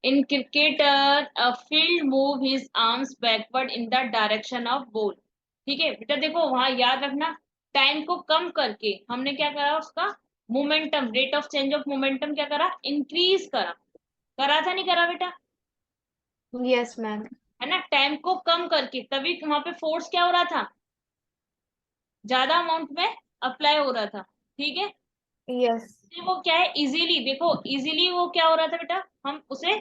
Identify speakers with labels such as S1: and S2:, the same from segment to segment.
S1: In cricketer a field move his arms backward in the direction of ball. ठीक है बेटा, देखो वहां याद रखना, टाइम को कम करके हमने क्या करा, उसका momentum, rate of change of momentum क्या करा, इंक्रीज करा। करा था नहीं करा बेटा?
S2: Yes ma'am.
S1: है ना, टाइम को कम करके, तभी वहां पे फोर्स क्या हो रहा था, ज्यादा अमाउंट में अप्लाई हो रहा था। ठीक है,
S2: यस।
S1: वो क्या है, इजीली देखो, इजीली वो क्या हो रहा था बेटा, हम उसे,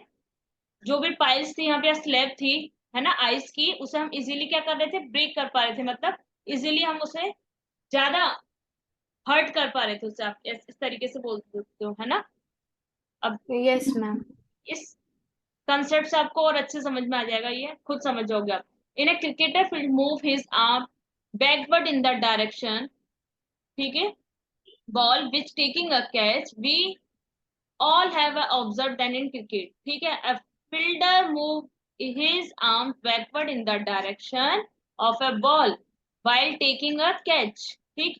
S1: जो भी पाइल्स थी यहाँ पे, स्लैब थी, है ना, आइस की, उसे हम इजीली क्या कर रहे थे, ब्रेक कर पा रहे थे, मतलब इजीली हम उसे ज्यादा हर्ट कर पा रहे थे उसे, आप इस तरीके से बोल सकते हो, है ना। अब
S2: यस मैम।
S1: इस कंसेप्ट से आपको और अच्छे समझ में आ जाएगा, ये खुद समझ जाओगे आप। In a cricketer field move his arm backward in the direction, ठीक है, ball which taking a catch, we all have observed that in cricket, ठीक है, a fielder move his arms backward in the direction of a ball while taking a catch, ठीक,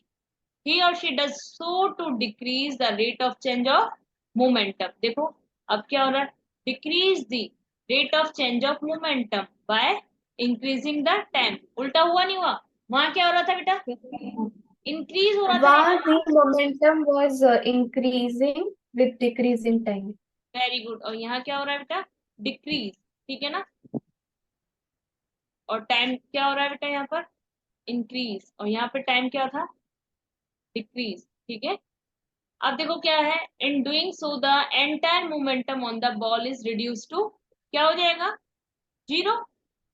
S1: he or she does so to decrease the rate of change of momentum। देखो अब क्या हो रहा है, decrease the rate of change of momentum by increasing the time। उल्टा हुआ नहीं हुआ, वहां क्या हो रहा था बेटा, इंक्रीज हो रहा था
S2: While
S1: rate।
S2: the momentum was increasing with decreasing time.
S1: Very good, और यहाँ क्या हो रहा है बेटा, डिक्रीज। ठीक है ना, और टाइम क्या हो रहा है बेटा यहाँ पर, इंक्रीज, और यहाँ पे टाइम क्या था, डिक्रीज। ठीक है, अब देखो क्या है, in doing so the entire momentum on the ball is reduce to, क्या हो जाएगा, zero.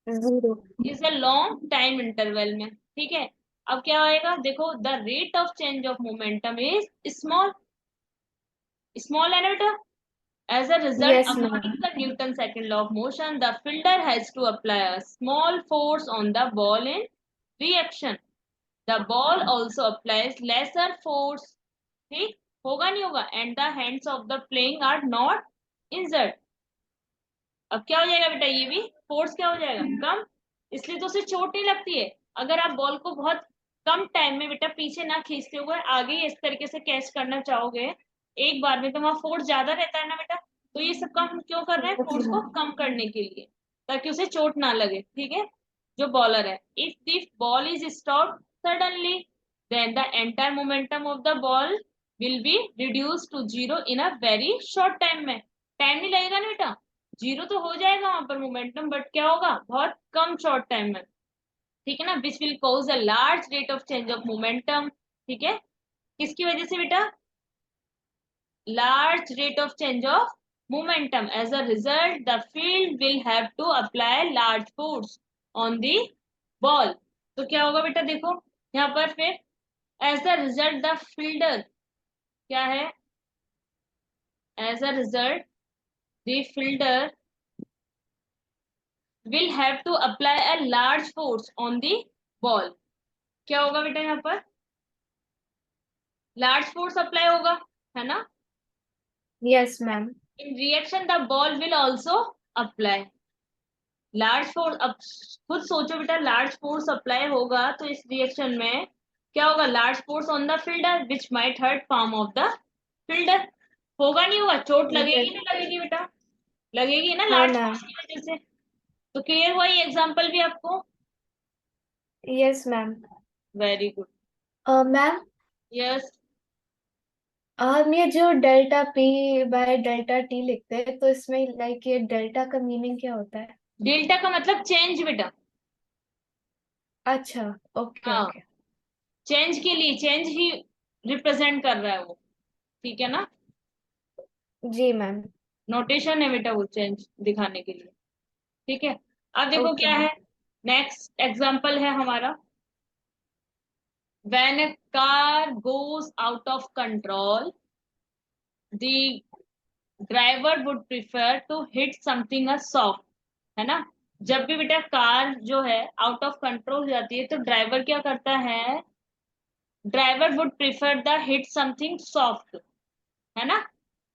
S2: Zero.
S1: Is a long time interval में। ठीक है, अब क्या आएगा, देखो the rate of change of momentum is small, small है ना बेटा। As a result,
S2: Yes
S1: according
S2: ma'am.
S1: to Newton's second law of motion, the fielder has to apply a small force on the ball in reaction. The ball also applies lesser force, ठीक, होगा नहीं होगा, and the hands of the playing are not injured। अब क्या हो जाएगा बेटा, ये भी फोर्स क्या हो जाएगा, कम, इसलिए तो उसे चोट नहीं लगती है। अगर आप बॉल को बहुत कम टाइम में बेटा पीछे ना खींचते हुए आगे इस तरीके से कैच करना चाहोगे एक बार में, तो वहां फोर्स ज्यादा रहता है ना बेटा, तो ये सब काम हम क्यों कर रहे हैं,
S2: Yes
S1: फोर्स को
S2: ma'am.
S1: कम करने के लिए, ताकि उसे चोट ना लगे। ठीक है, जो बॉलर है, if the ball is stop suddenly, then the entire momentum of the ball will be reduce to zero in a very short time में। टाइम नहीं लगेगा ना बेटा, जीरो तो हो जाएगा वहां पर मोमेंटम, बट क्या होगा, बहुत कम शॉर्ट टाइम में। ठीक है ना, which will cause a large rate of change of momentum. ठीक है, किसकी वजह से बेटा, large rate of change of momentum, as a result the field will have to apply large force on the ball। तो क्या होगा बेटा, देखो यहाँ पर फिर, as a result the fielder क्या है, as a result the fielder will have to apply a large force on the ball। क्या होगा बेटा यहाँ पर, लार्ज फोर्स अप्लाई होगा, है ना।
S2: Yes ma'am.
S1: In reaction the ball will also apply large force. अब खुद सोचो बेटा, लार्ज फोर्स अप्लाई होगा तो इस रिएक्शन में क्या होगा, large force on the fielder which might hurt palm of the fielder. होगा नहीं होगा, चोट
S2: Yes.
S1: लगेगी नहीं लगेगी बेटा, लगेगी ना
S2: हाँ
S1: लार्ज
S2: मैम।
S1: फोर्स की वजह से। तो क्लियर हुआ ये एग्जांपल भी आपको,
S2: yes ma'am.
S1: Very good.
S2: Ma'am,
S1: yes,
S2: हम ये जो delta P by delta T लिखते हैं तो इसमें लाइक ये डेल्टा का मीनिंग क्या होता है?
S1: डेल्टा का मतलब चेंज बेटा।
S2: अच्छा। ओके
S1: हाँ,
S2: ओके।
S1: चेंज के लिए, चेंज ही रिप्रेजेंट कर रहा है वो। ठीक है ना,
S2: जी मैम।
S1: नोटेशन है बेटा वो चेंज दिखाने के लिए। ठीक है, अब देखो
S2: ओके
S1: क्या
S2: मैम।
S1: है, नेक्स्ट एग्जांपल है हमारा, when a car goes out of control the driver would prefer to hit something a soft, है ना। जब भी बेटा कार जो है आउट ऑफ कंट्रोल हो जाती है तो ड्राइवर क्या करता है, driver would prefer the hit something soft, है ना,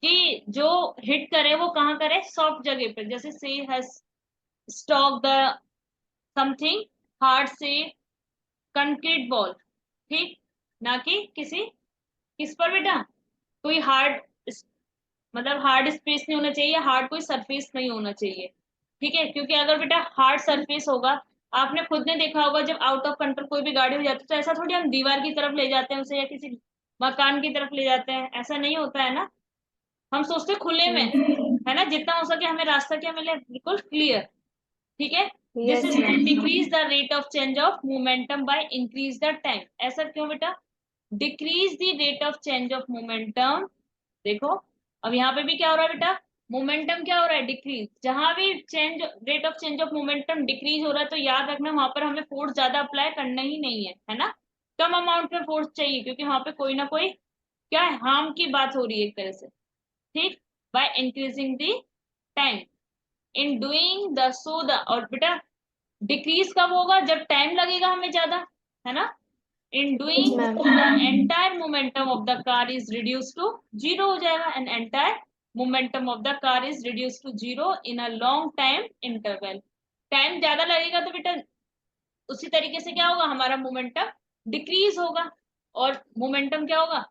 S1: कि जो हिट करे वो कहाँ करे, सॉफ्ट जगह पे, जैसे से has stock the something hard से कंक्रीट बॉल, ठीक, ना कि किसी, किस पर बेटा, कोई हार्ड मतलब हार्ड स्पेस नहीं होना चाहिए, हार्ड कोई सरफेस नहीं होना चाहिए, ठीक है। क्योंकि अगर बेटा हार्ड सरफेस होगा, आपने खुद ने देखा होगा जब आउट ऑफ कंट्रोल कोई भी गाड़ी हो जाती है तो ऐसा थोड़ी हम दीवार की तरफ ले जाते हैं उसे या किसी मकान की तरफ ले जाते हैं, ऐसा नहीं होता है ना। हम सोचते हैं खुले में, है ना, जितना हो सके हमें रास्ता क्या मिले, बिल्कुल क्लियर, ठीक है। This
S2: yes
S1: is to
S2: ma'am.
S1: Decrease the rate of change of momentum by increase the time. ऐसा क्यों बेटा, decrease the rate of change of momentum. देखो अब यहाँ पे भी क्या हो रहा है बेटा, मोमेंटम क्या हो रहा है, डिक्रीज। जहां भी change rate of change of momentum decrease हो रहा है तो याद रखना वहां पर हमें फोर्स ज्यादा अप्लाई करना ही नहीं है ना। कम अमाउंट में फोर्स चाहिए, क्योंकि वहां पे कोई ना कोई क्या है, हार्म की बात हो रही है एक तरह से, ठीक। By increasing the time in doing the so the, और बेटा डिक्रीज कब होगा, जब टाइम लगेगा हमें ज्यादा, है ना। In
S2: yes
S1: doing
S2: ma'am.
S1: The entire momentum of the car is reduce to zero हो जाएगा, and entire momentum of the car is reduce to zero in a long time interval. Time ज्यादा लगेगा तो बेटा उसी तरीके से क्या होगा, हमारा मोमेंटम डिक्रीज होगा, और मोमेंटम क्या होगा,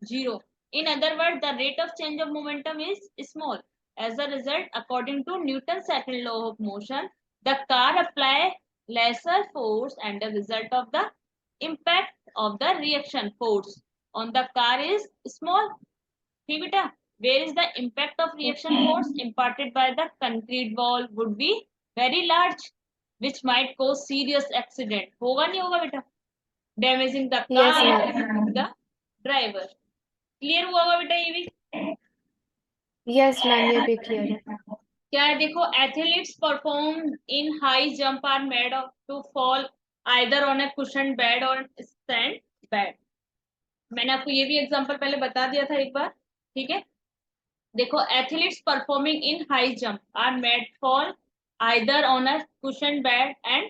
S1: zero. In other words, the rate of change of momentum is small. As a result, according to Newton's second law of motion, the car apply lesser force and the result of the impact of the reaction force on the car is small. ठीक बेटा, where is the impact of reaction force imparted by the concrete wall would be very large, which might cause serious accident. होगा नहीं होगा बेटा, damaging the
S2: yes
S1: car
S2: ma'am.
S1: and the driver. Clear हुआ होगा बेटा ये भी।
S2: यस मैम, ये भी क्लियर है।
S1: क्या है देखो, athletes perform in high jump are made to fall either on a cushion bed और स्टैंड बेड। मैंने आपको ये भी एग्जांपल पहले बता दिया था एक बार, ठीक है। देखो athletes performing in high jump are made fall either on a cushion bed and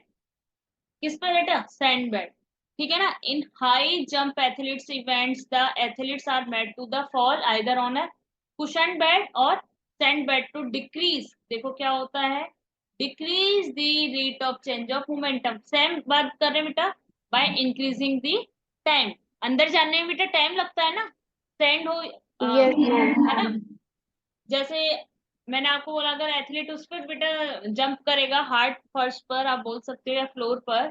S1: किस पे बेटा, सैंड बेड, ठीक है ना। In high jump athletes events the athletes are made to the fall either on a cushion bed और sand bed to decrease, देखो क्या होता है, decrease the rate of change of momentum. Same बात कर रहे हैं बेटा, बाय इंक्रीजिंग द टाइम। अंदर जाने में बेटा टाइम लगता है ना, सैंड हो
S2: यस मैम।
S1: है ना। जैसे मैंने आपको बोला अगर एथलीट उस पर बेटा जंप करेगा हार्ड फर्श पर, आप बोल सकते हो, या फ्लोर पर,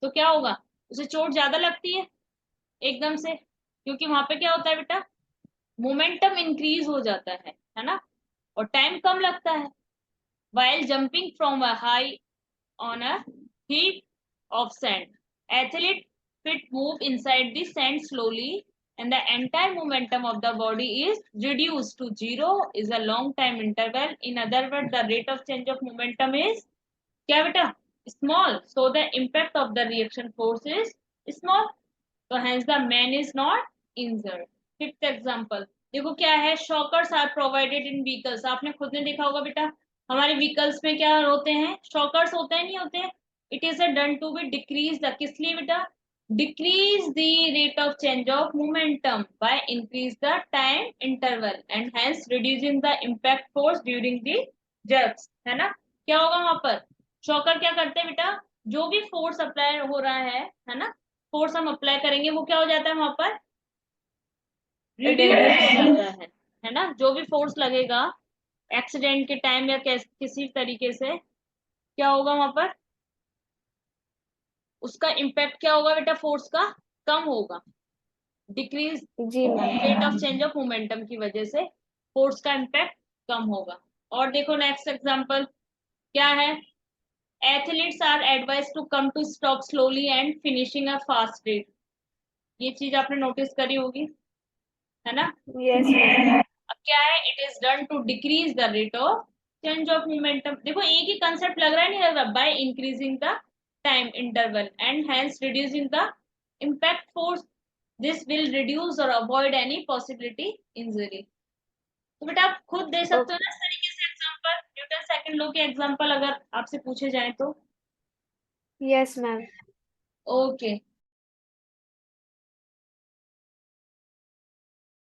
S1: तो क्या होगा, उसे चोट ज्यादा लगती है एकदम से, क्योंकि वहां पे क्या होता है बेटा, मोमेंटम इंक्रीज हो जाता है ना, और टाइम कम लगता है। while jumping from a high on a heap of sand, athlete feet move inside the sand slowly and the entire momentum of the body is reduced to zero is a long time interval. In other words, the rate of change of momentum is क्या बेटा, small, so the impact of the reaction force is small, so hence the man is not injured. Fifth example, देखो क्या है, shockers are provided in vehicles. आपने खुद ने देखा होगा बेटा हमारे व्हीकल्स में क्या होते हैं, शॉकर्स होते हैं, नहीं होते हैं। It is a done to be decrease the, किस लिए बेटा, decrease the rate of change of momentum by increase the time interval and hence reducing the impact force during the jerks, है ना। क्या होगा वहां पर, शॉकर क्या करते हैं बेटा, जो भी फोर्स अप्लाई हो रहा है ना, फोर्स हम अप्लाई करेंगे वो क्या हो जाता है वहां पर, रिड्यूस हो
S2: रिड्यूस।
S1: जाता है ना। जो भी फोर्स लगेगा एक्सीडेंट के टाइम या किसी तरीके से, क्या होगा वहां पर, उसका इम्पैक्ट क्या होगा बेटा, फोर्स का कम होगा, डिक्रीज
S2: जी ma'am.
S1: Rate of change of momentum की वजह से फोर्स का इम्पैक्ट कम होगा। और देखो नेक्स्ट एग्जांपल क्या है, athletes are advise to come to stop slowly and finishing a fast rate. ये चीज आपने नोटिस करी होगी, है ना।
S2: Yes ma'am.
S1: अब क्या है, it is done to decrease the rate of change of momentum. देखो एक ही कंसेप्ट लग रहा है, नहीं लग रहा, by increasing the time interval and hence reducing the impact force, this will reduce और अवॉइड एनी पॉसिबिलिटी इंजरी। तो बेटा आप खुद दे सकते हो ना इस तरीके से एग्जांपल, न्यूटन सेकंड लॉ के एग्जांपल अगर आपसे पूछे जाए तो।
S2: Yes ma'am.
S1: ओके